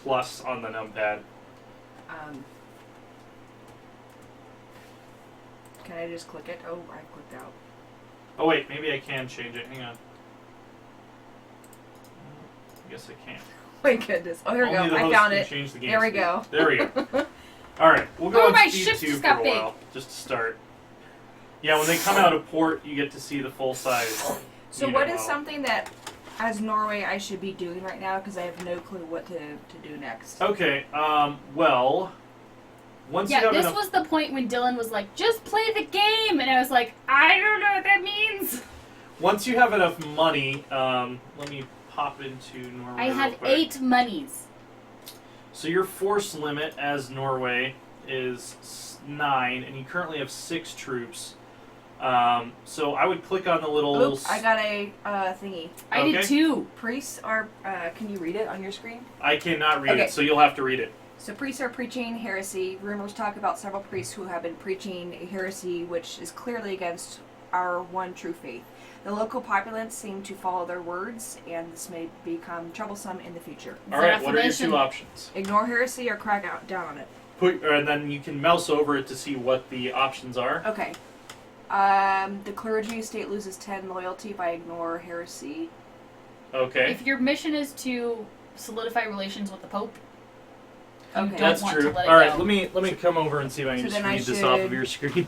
plus on the numpad. Can I just click it? Oh, I clicked out. Oh wait, maybe I can change it. Hang on. I guess I can't. My goodness. Oh, here we Only go. the I host found can it. change the game There we speed. go. There we go. Alright, we'll go Oh, on my speed ship 2 just for got a big. while, just to start. Yeah, when they come out of port, you get to see the full size. So Nemo what is model. something that, as Norway, I should be doing right now? Because I have no clue what to do next. Okay, well, once you Yeah, have this enough... was the point when Dylan was like, just play the game! And I was like, I don't know what that means! Once you have enough money, let me pop into Norway I real have quick. 8 monies. So your force limit as Norway is 9, and you currently have 6 troops. So I would click on the little... Oops, I got a thingy. I did Okay. 2. Priests are, can you read it on your screen? I cannot read Okay. it, so you'll have to read it. So priests are preaching heresy. Rumors talk about several priests who have been preaching a heresy which is clearly against our one true faith. The local populace seem to follow their words, and this may become troublesome in the future. Alright, what are your Affirmation. 2 options? Ignore heresy or crack down on it. And then you can mouse over it to see what the options are. Okay. The clergy state loses 10 loyalty if I ignore heresy. Okay. If your mission is to solidify relations with the Pope, you Okay. don't That's want true. to let it Alright, go. let me come over and see if I can So just then I read this off of should- your screen.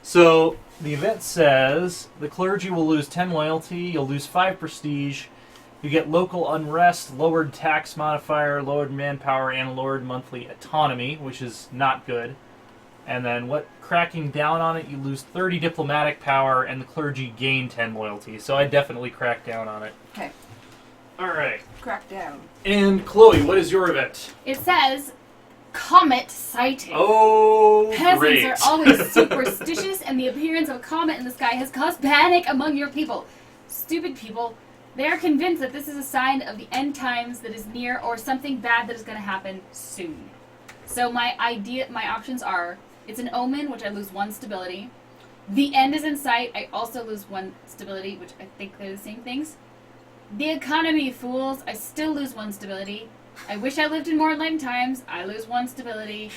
So, the event says, the clergy will lose 10 loyalty, you'll lose 5 prestige, you get local unrest, lowered tax modifier, lowered manpower, and lowered monthly autonomy, which is not good. And then cracking down on it, you lose 30 diplomatic power, and the clergy gain 10 loyalty. So I definitely crack down on it. Okay. Alright. Crack down. And Chloe, what is your event? It says, comet sighting. Oh, Peasants great. are always superstitious, and the appearance of a comet in the sky has caused panic among your people. Stupid people. They are convinced that this is a sign of the end times that is near, or something bad that is going to happen soon. So my options are, it's an omen, which I lose 1 stability. The end is in sight, I also lose 1 stability, which I think they're the same things. The economy, fools, I still lose 1 stability. I wish I lived in more enlightened times, I lose 1 stability.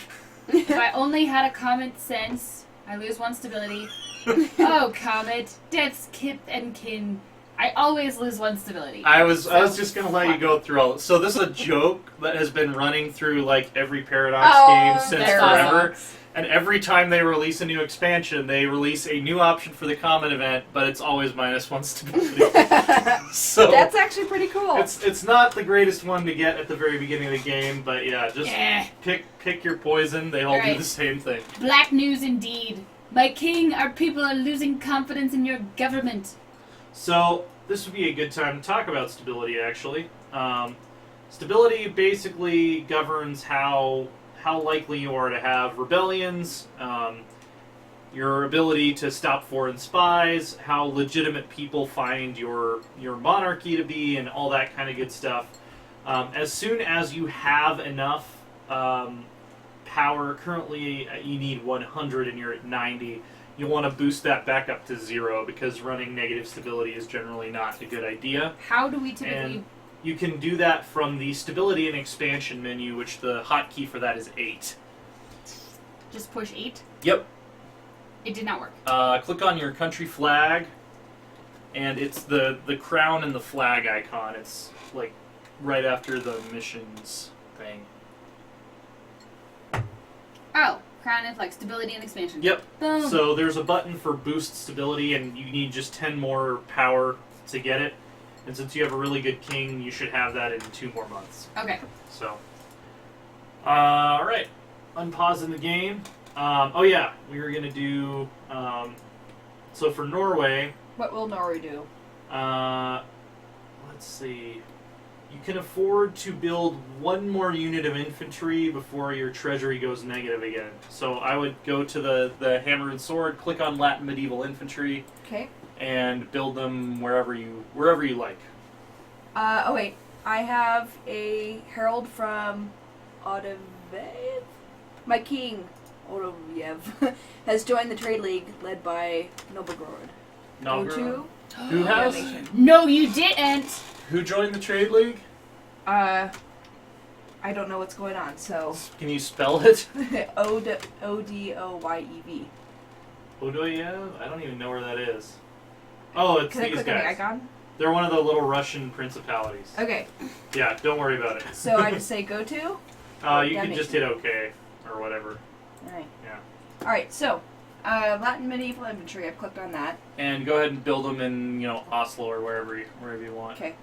If I only had a common sense, I lose 1 stability. Oh, comet, death's kith and kin. I always lose 1 stability. I was just gonna let you go through all. So this is a joke that has been running through like every Paradox game since there forever. sucks. And every time they release a new expansion, they release a new option for the common event, but it's always -1 stability. So That's actually pretty cool. it's not the greatest one to get at the very beginning of the game, but yeah, just Yeah. pick your poison. They all do Alright. the same thing. Black news indeed. My king, our people are losing confidence in your government. So this would be a good time to talk about stability, actually. Stability basically governs how likely you are to have rebellions, your ability to stop foreign spies, how legitimate people find your monarchy to be, and all that kind of good stuff. As soon as you have enough power, currently you need 100 and you're at 90, you'll want to boost that back up to 0 because running negative stability is generally not a good idea. How do we typically... And you can do that from the stability and expansion menu, which the hotkey for that is 8. Just push 8? Yep. It did not work. Click on your country flag, and it's the crown and the flag icon. It's like right after the missions thing. Oh, crown and flag, stability and expansion. Yep. Boom. So there's a button for boost stability, and you need just 10 more power to get it. And since you have a really good king, you should have that in 2 more months. Okay. So, alright. Unpausing the game. Oh yeah, we were going to do... so for Norway, What will Norway do? let's see. You can afford to build 1 more unit of infantry before your treasury goes negative again. So I would go to the hammer and sword, click on Latin medieval infantry, Okay. and build them wherever you like. Oh wait, I have a herald from Odovev. My king, Odovev, has joined the trade league led by Novgorod. Novgorod. Go Who to has? nation. No, you didn't! Who joined the trade league? I I don't know what's going on. So Can you spell it? Odoyev. Odoyev? I don't even know where that is. Oh, it's Can I these click on the guys. icon? They're one of the little Russian principalities. Okay. Yeah, don't worry about it. So I just say go to. You can just hit OK or whatever. All right. Yeah. All right. So Latin medieval infantry. I've clicked on that. And go ahead and build them in, Oslo or wherever you want. Okay.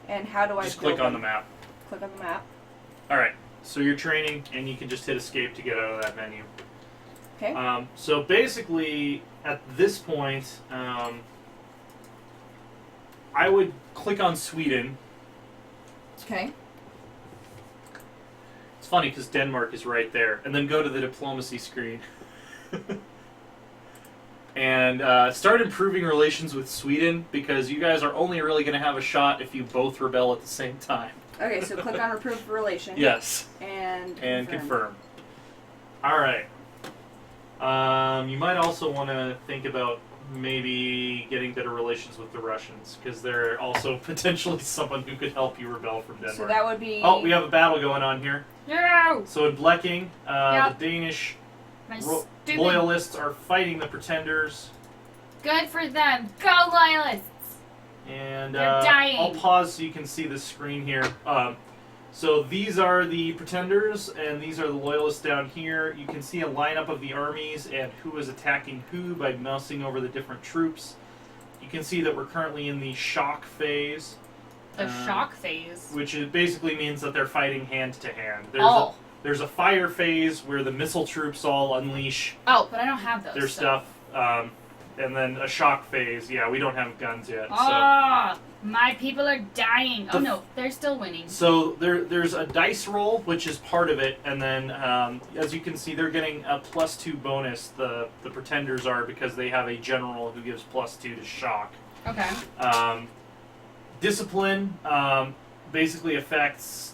And how do I Just build click on them? the map. Click on the map. All right. So you're training, and you can just hit escape to get out of that menu. Okay. So basically, at this point, I would click on Sweden. Okay. It's funny because Denmark is right there, and then go to the diplomacy screen. And start improving relations with Sweden, because you guys are only really going to have a shot if you both rebel at the same time. Okay. So click on approve relation. Yes. And Confirm. All right. You might also want to think about maybe getting better relations with the Russians, because they're also potentially someone who could help you rebel from Denmark. So that would be. Oh, we have a battle going on here. No! So in Blecking, Yep. the Danish My stupid... loyalists are fighting the pretenders. Good for them. Go Loyalists! And They're dying. I'll pause so you can see the screen here. So these are the pretenders, and these are the loyalists down here. You can see a lineup of the armies and who is attacking who by mousing over the different troops. You can see that we're currently in the shock phase. The shock phase. Which basically means that they're fighting hand to hand. There's a fire phase where the missile troops all unleash Oh, but I don't have those. their stuff. And then a shock phase. Yeah, we don't have guns yet. Oh, my people are dying. Oh no, they're still winning. So there's a dice roll, which is part of it, and then as you can see, they're getting a +2 bonus. The pretenders are, because they have a general who gives +2 to shock. Okay. Discipline basically affects,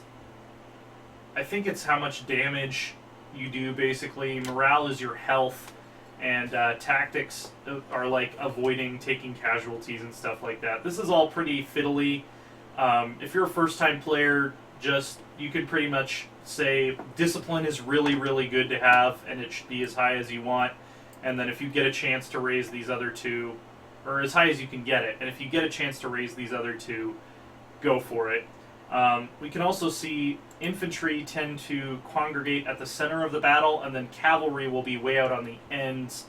I think it's how much damage you do. Basically, morale is your health. And tactics are like avoiding taking casualties and stuff like that. This is all pretty fiddly. If you're a first-time player, you could pretty much say discipline is really, really good to have, and it should be as high as you want. And then if you get a chance to raise these other two, or as high as you can get it, and if you get a chance to raise these other two, go for it. We can also see infantry tend to congregate at the center of the battle, and then cavalry will be way out on the ends,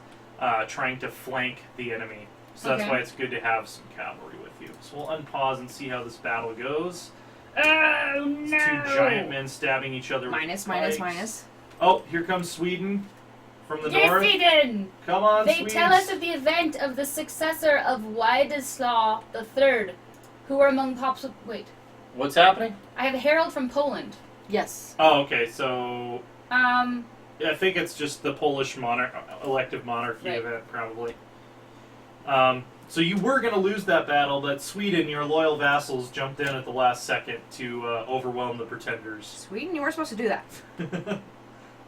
trying to flank the enemy. So that's why it's good to have some cavalry with you. So we'll unpause and see how this battle goes. Oh no! Two giant men stabbing each other Minus. with pikes. Oh, here comes Sweden from the north. Sweden! Come on, They Swedes. tell us of the event of the successor of Władysław III, who were among pops. Wait, What's happening? I have a herald from Poland. Yes. Oh, okay. So Um, I think it's just the Polish elective monarchy Right. event, probably. So you were going to lose that battle, but Sweden, your loyal vassals, jumped in at the last second to overwhelm the pretenders. Sweden, you weren't supposed to do that.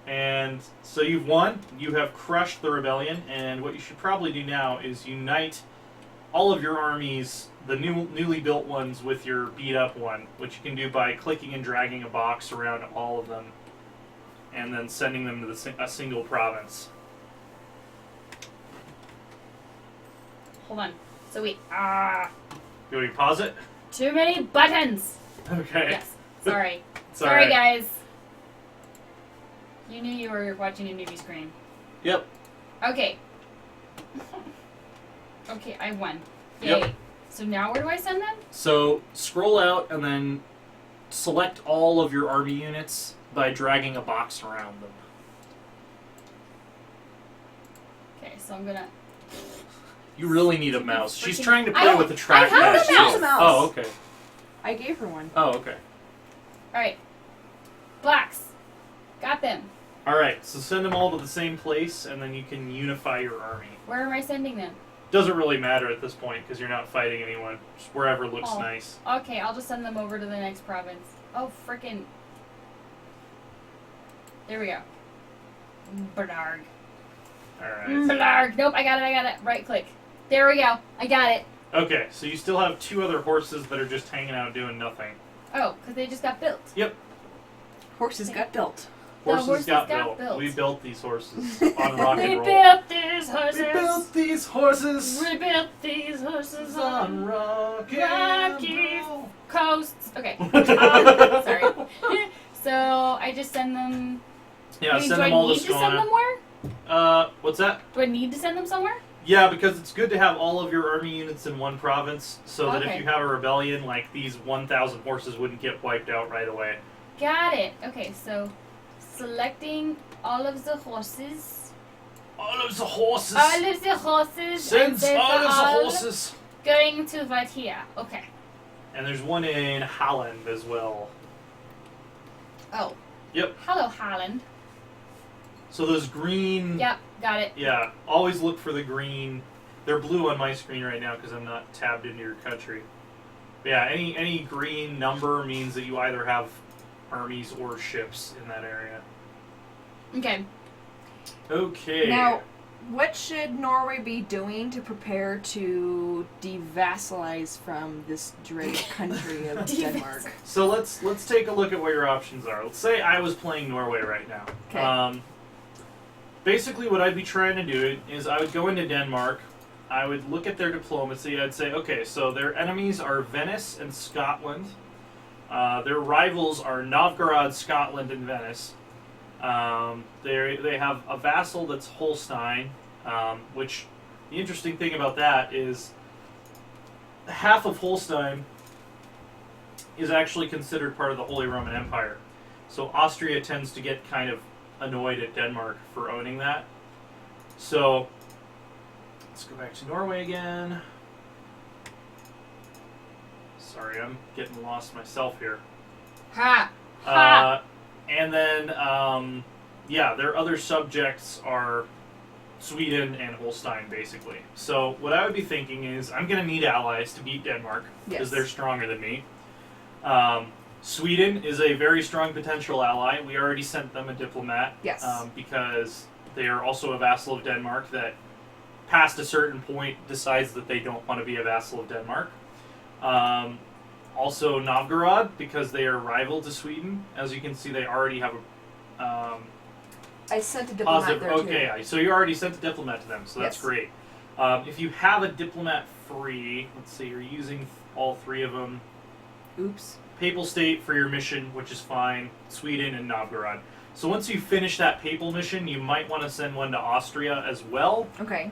And so you've won. You have crushed the rebellion, and what you should probably do now is unite all of your armies, the newly built ones, with your beat-up one, which you can do by clicking and dragging a box around all of them, and then sending them to a single province. hold on. So wait. Do we pause it? Too many buttons. Okay. Yes. Sorry. It's Sorry, alright. guys. You knew you were watching a newbie screen. Yep. Okay. Okay, I won. Yay. Yep. So now where do I send them? So scroll out and then select all of your army units by dragging a box around them. Okay, so I'm gonna. You really need a mouse. She's Freaking- trying to I play don't- with the I have trackpad a too. mouse. Mouse. Oh, okay. I gave her one. Oh, okay. Alright. Blacks. Got them. All right. So send them all to the same place, and then you can unify your army. Where am I sending them? Doesn't really matter at this point because you're not fighting anyone. Just wherever looks Oh. nice. Okay, I'll just send them over to the next province. Oh, frickin'. There we go. Bernard. All right. Blarg. Nope, I got it. Right click. There we go. I got it. Okay. So you still have two other horses that are just hanging out doing nothing. Oh, because they just got built. Yep. Horses got built. Horses got built. We built these horses on rock and roll. We built these horses. We built these horses. We built these horses on rock and roll. Coasts. Okay. Sorry. So I just send them. Yeah, Wait, send them all to Do I need to send them where? What's that? Do I need to send them somewhere? Yeah, because it's good to have all of your army units in one province, so that if Okay. you have a rebellion, like these 1,000 horses wouldn't get wiped out right away. Got it. Okay, so selecting all of the horses. All of the horses. All of the horses. Sends and all they're of the horses. Going to right here. Okay. And there's one in Holland as well. Oh. Yep. Hello, Holland. So those green... Yep, got it. Yeah, always look for the green. They're blue on my screen right now because I'm not tabbed into your country. But yeah, any green number means that you either have armies or ships in that area. Okay. Okay. Now, what should Norway be doing to prepare to devassalize from this dreaded country of Denmark? So let's take a look at what your options are. Let's say I was playing Norway right now. Okay. Basically, what I'd be trying to do is I would go into Denmark. I would look at their diplomacy. I'd say, okay, so their enemies are Venice and Scotland. Their rivals are Novgorod, Scotland, and Venice. They have a vassal that's Holstein, which the interesting thing about that is half of Holstein is actually considered part of the Holy Roman Empire. So Austria tends to get kind of annoyed at Denmark for owning that. So let's go back to Norway again. Sorry, I'm getting lost myself here. Ha! Ha! And then, yeah, their other subjects are Sweden and Holstein, basically. So what I would be thinking is I'm going to need allies to beat Denmark because they're stronger than me. Sweden is a very strong potential ally. We already sent them a diplomat. Yes. Because they are also a vassal of Denmark that, past a certain point, decides that they don't want to be a vassal of Denmark. Also Novgorod, because they are rival to Sweden. As you can see, they already have a I sent a diplomat positive. there too. Okay, so you already sent a diplomat to them, so that's Yes. great. If you have a diplomat free, let's see, you're using all three of them. Oops. Papal state for your mission, which is fine. Sweden and Novgorod. So once you finish that papal mission, you might want to send one to Austria as well. Okay.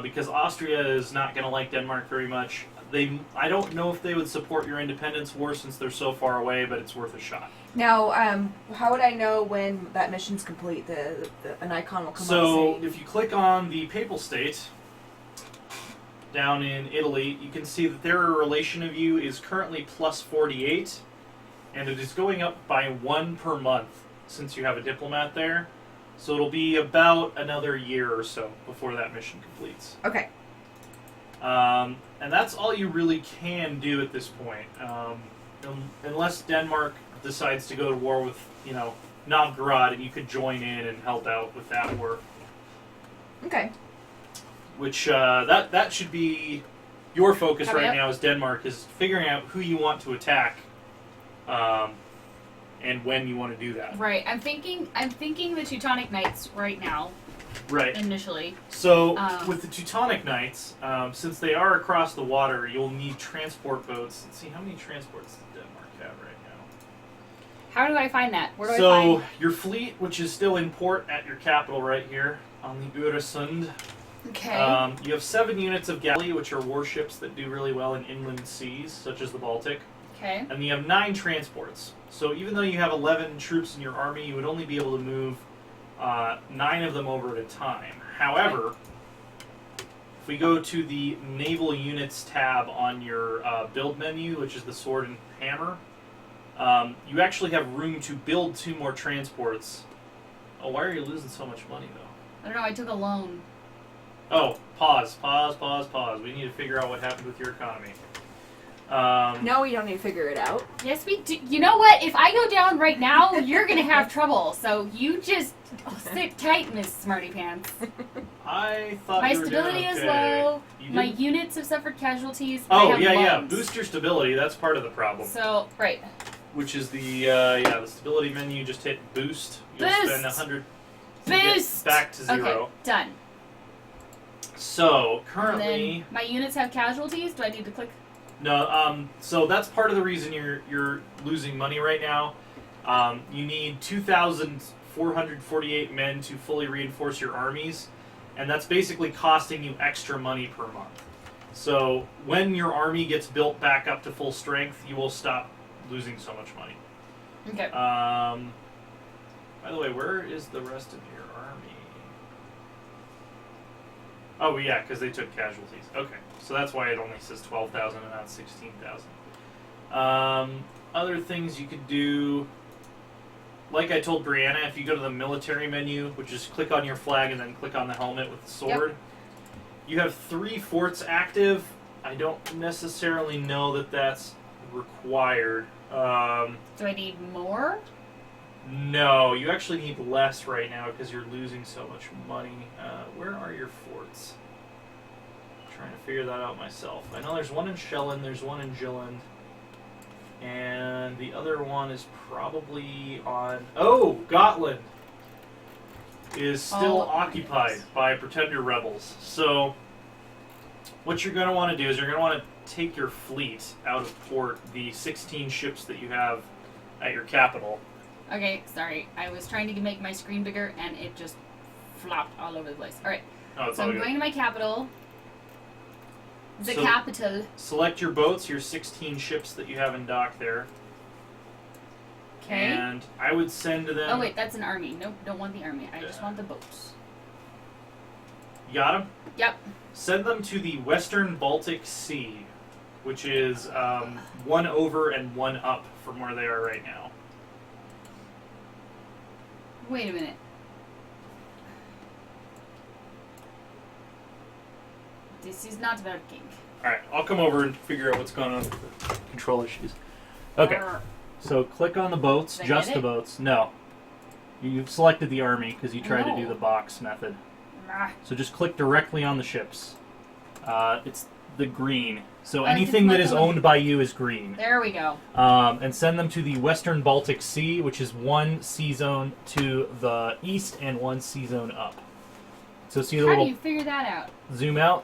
Because Austria is not going to like Denmark very much. I don't know if they would support your independence war since they're so far away, but it's worth a shot. Now, how would I know when that mission's complete? An icon will come up So saying... if you click on the papal state down in Italy, you can see that their relation of you is currently plus 48, and it is going up by 1 per month since you have a diplomat there. So it'll be about another year or so before that mission completes. Okay. And that's all you really can do at this point, unless Denmark decides to go to war with, Novgorod, and you could join in and help out with that war. Okay. Which that should be your focus Coming right up. now. Is Denmark is figuring out who you want to attack, and when you want to do that. Right. I'm thinking the Teutonic Knights right now. Right. Initially. So with the Teutonic Knights, since they are across the water, you'll need transport boats. Let's see, how many transports does Denmark have right now? How do I find that? Where do I So find? your fleet, which is still in port at your capital right here on the Öresund. Okay. You have 7 units of galley, which are warships that do really well in inland seas, such as the Baltic. Okay. And you have 9 transports. So even though you have 11 troops in your army, you would only be able to move 9 of them over at a time. However, if we go to the Naval Units tab on your build menu, which is the sword and hammer, you actually have room to build 2 more transports. Oh, why are you losing so much money, though? I don't know. I took a loan. Oh, pause. We need to figure out what happened with your economy. No, you don't need to figure it out. Yes, we do. You know what? If I go down right now, you're gonna have trouble. So you just sit tight, Miss Smarty Pants. I thought My you were doing stability is okay. low. You My didn't- units have suffered casualties. Oh, I have yeah. loans. Boost your stability. That's part of the problem. So right. which is the stability menu. Just hit boost. You'll spend 100 to Boost! get back to 0. Okay, done. So And currently, then my units have casualties. Do I need to click? no. So that's part of the reason you're losing money right now. You need 2,448 men to fully reinforce your armies, and that's basically costing you extra money per month. So when your army gets built back up to full strength, you will stop losing so much money. Okay. By the way, where is the rest of your army? Oh, yeah, because they took casualties. Okay, so that's why it only says 12,000 and not 16,000. Other things you could do, like I told Brianna, if you go to the military menu, which is click on your flag and then click on the helmet with the sword, you have 3 forts active. I don't necessarily know that that's required. Do I need more? No, you actually need less right now because you're losing so much money. Where are your forts? I'm trying to figure that out myself. I know there's one in Shelland, there's one in Jylland, and the other one is probably on... Oh, Gotland is still occupied by Pretender rebels. So what you're going to want to do is you're going to want to take your fleet out of port, the 16 ships that you have at your capital. Okay, sorry. I was trying to make my screen bigger and it just flopped all over the place. Alright, Oh, it's so all I'm good. going to my capital. The So- capital. Select your boats, your 16 ships that you have in dock there, Okay. and I would send them... Oh wait, that's an army. Nope, don't want the army. I just Yeah. want the boats. You got them? Yep. Send them to the Western Baltic Sea, which is 1 over and 1 up from where they are right now. Wait a minute. This is not working. Alright, I'll come over and figure out what's going on with the control issues. Okay, Arr. so click on the boats, Did I just get the it? boats. No. You've selected the army because you tried to do No. the box method. Ah. So just click directly on the ships. It's the green. So I anything didn't that like is the one- owned by you is green. There we go. And send them to the Western Baltic Sea, which is 1 sea zone to the east and 1 sea zone up. So see the How do little you figure that out? zoom out?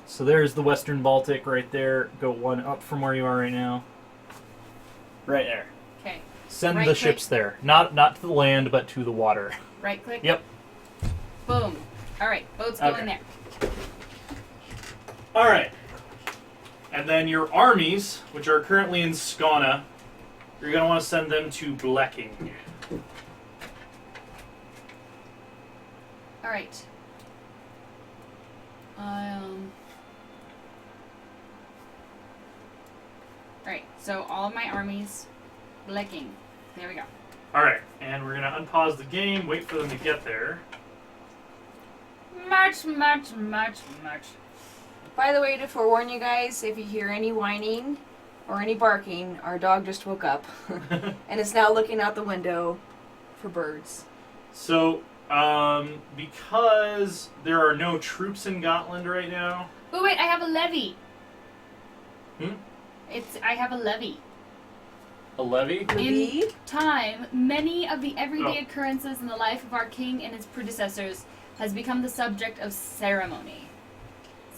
So there's the Western Baltic right there. Go 1 up from where you are right now. Right there. Okay. Send Right the click. ships there. Not to the land, but to the water. Right click. Yep. Boom. Alright, boats go Okay. in there. Alright. And then your armies, which are currently in Skåne, you're going to want to send them to Bleking. Alright. Alright, so all of my armies, Bleking. There we go. Alright, and we're going to unpause the game, wait for them to get there. March. By the way, to forewarn you guys, if you hear any whining or any barking, our dog just woke up and is now looking out the window for birds. So, because there are no troops in Gotland right now... Oh wait, I have a levy. Hmm? I have a levy. A levy? Levy? Time, many of the everyday Oh. occurrences in the life of our king and his predecessors has become the subject of ceremony.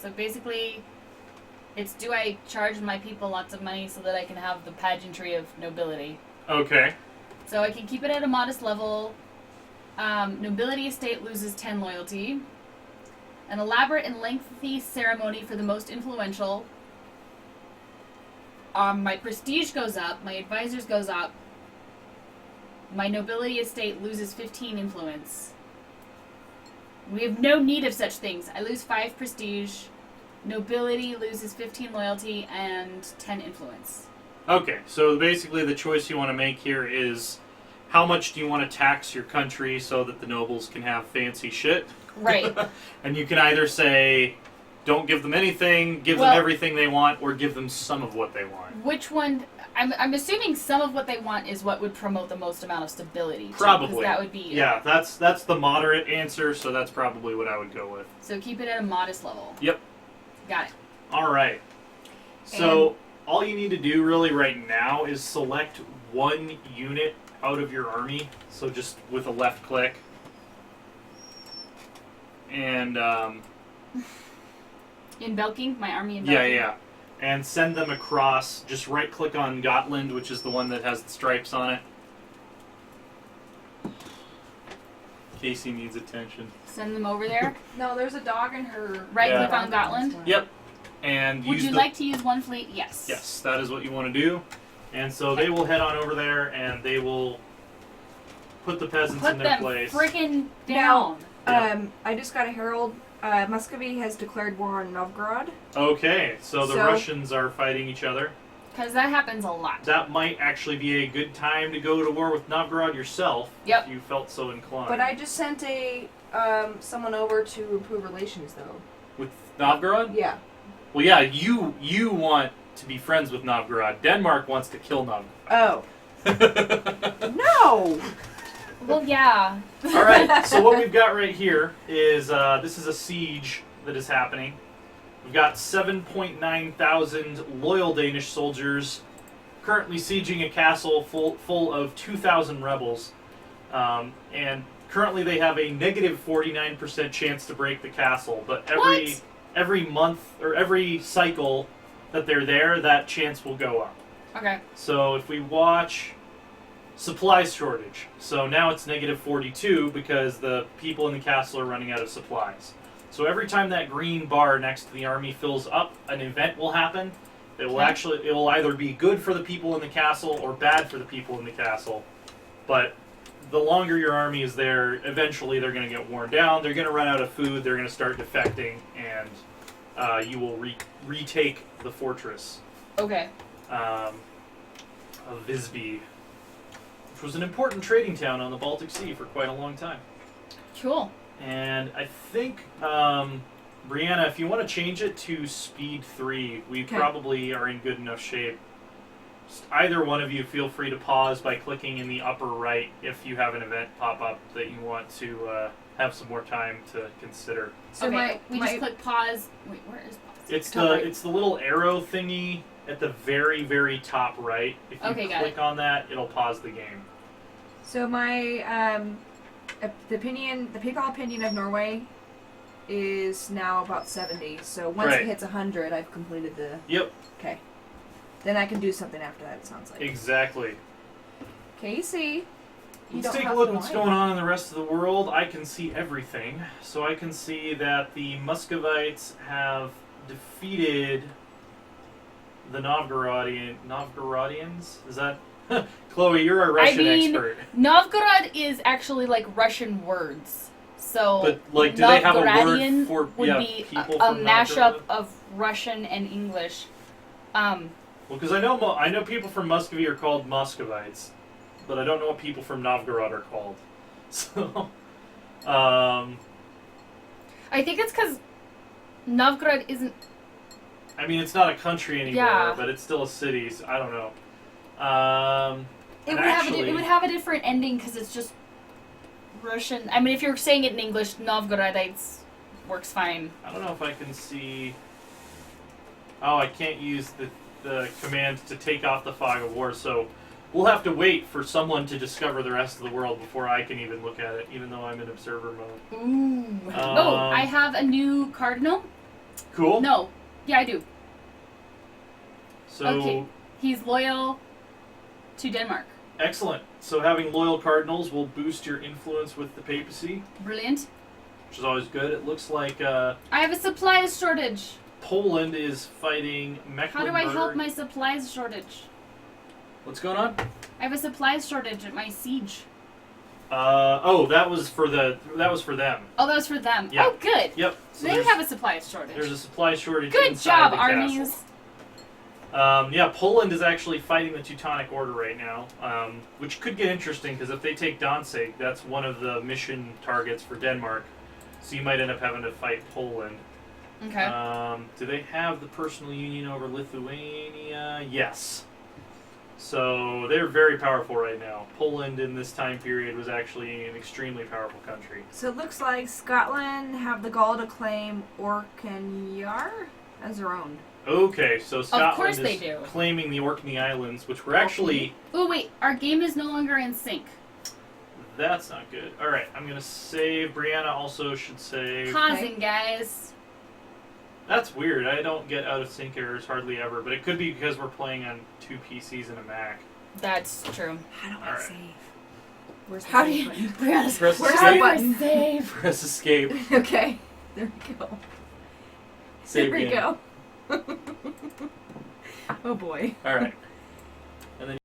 So basically, it's do I charge my people lots of money so that I can have the pageantry of nobility. Okay. So I can keep it at a modest level. Nobility estate loses 10 loyalty. An elaborate and lengthy ceremony for the most influential. My prestige goes up, my advisors goes up. My nobility estate loses 15 influence. We have no need of such things. I lose 5 prestige. Nobility loses 15 loyalty and 10 influence. Okay, so basically the choice you want to make here is how much do you want to tax your country so that the nobles can have fancy shit? Right. And you can either say, don't give them anything, give them Well- everything they want, or give them some of what they want. Which one? I'm assuming some of what they want is what would promote the most amount of stability. too, 'cause Probably. that would be Yeah, that's the moderate answer, so that's probably what I would go with. So keep it at a modest level. Yep. Got it. All right. So all you need to do really right now is select one unit out of your army. So just with a left click. And In Belking, my army in Belking. yeah. And send them across. Just right click on Gotland, which is the one that has the stripes on it. Casey needs attention. Send them over there. No, there's a dog in her. Right Yeah. click on Gotland. Yep. And Would use you the, like to use one fleet? Yes. Yes, that is what you want to do. And so they will head on over there and they will put the peasants Put in their them place. freaking down. I just got a herald. Muscovy has declared war on Novgorod. Okay, so the So- Russians are fighting each other. Because that happens a lot. That might actually be a good time to go to war with Novgorod yourself, Yep. if you felt so inclined. But I just sent someone over to improve relations, though. With Novgorod? Yeah. Well, yeah, you want to be friends with Novgorod. Denmark wants to kill Oh. Novgorod. No! Well, yeah. All right, so what we've got right here is this is a siege that is happening. We've got 7.9 thousand loyal Danish soldiers currently sieging a castle full of 2,000 rebels. And currently they have a negative 49% chance to break the castle. But every month or every cycle that they're there, that chance will go up. Okay. So if we watch supplies shortage, so now it's negative 42 because the people in the castle are running out of supplies. So every time that green bar next to the army fills up, an event will happen. It will it will either be good for the people in the castle or bad for the people in the castle. But the longer your army is there, eventually they're going to get worn down. They're going to run out of food. They're going to start defecting, and you will retake the fortress Okay. of Visby, which was an important trading town on the Baltic Sea for quite a long time. Cool. And I think, Brianna, if you want to change it to speed 3, we probably are in good enough shape. Just either one of you feel free to pause by clicking in the upper right if you have an event pop up that you want to have some more time to consider. So okay, we just click pause. Wait, where is pause? It's the little arrow thingy at the very, very top right. If you click on that, it'll pause the game. So my the PayPal opinion of Norway is now about 70. So once it hits 100, I've completed the. Yep. Okay. Then I can do something after that. It sounds like. Exactly. Casey. Let's take a look at what's going on in the rest of the world. I can see everything. So I can see that the Muscovites have defeated the Novgorodians. Is that... Chloe, you're a Russian expert. Novgorod is actually like Russian words. So but, like, do they have a word for would be people a from mashup Novgorod? of Russian and English. Well, because I know people from Muscovy are called Muscovites, but I don't know what people from Novgorod are called. So, I think it's because Novgorod isn't. I mean, it's not a country anymore, but it's still a city. So I don't know. It would have a different ending because it's just Russian. I mean, if you're saying it in English, Novgorodites works fine. I don't know if I can see. Oh, I can't use the command to take off the fog of war, so we'll have to wait for someone to discover the rest of the world before I can even look at it, even though I'm in observer mode. Ooh. I have a new cardinal. Cool. No. Yeah, I do. So. Okay. He's loyal to Denmark. Excellent. So having loyal cardinals will boost your influence with the papacy. Brilliant. Which is always good. It looks like I have a supplies shortage. Poland is fighting Mecklenburg. How do I help my supplies shortage? What's going on? I have a supplies shortage at my siege. That was for them. Oh, that was for them. Yeah. Oh, good. Yep. So they have a supplies shortage. There's a supply shortage. Good inside job, the armies. castle. Poland is actually fighting the Teutonic Order right now, which could get interesting because if they take Danzig, that's one of the mission targets for Denmark. So you might end up having to fight Poland. Okay. Do they have the personal union over Lithuania? Yes. So they're very powerful right now. Poland in this time period was actually an extremely powerful country. So it looks like Scotland have the gall to claim Orkanyar. as their own. Okay, so Scotland course is they do. claiming the Orkney Islands, which were actually... Oh wait, our game is no longer in sync. That's not good. Alright, I'm going to save. Brianna also should save. Pausing, guys. That's weird. I don't get out-of-sync errors hardly ever, but it could be because we're playing on 2 PCs and a Mac. That's true. How do I Alright. save? Where's the How do save you... button? Press Press Where's escape. the button? Save. Press escape. Okay, there we go. Save there we game. go. Oh boy. Alright.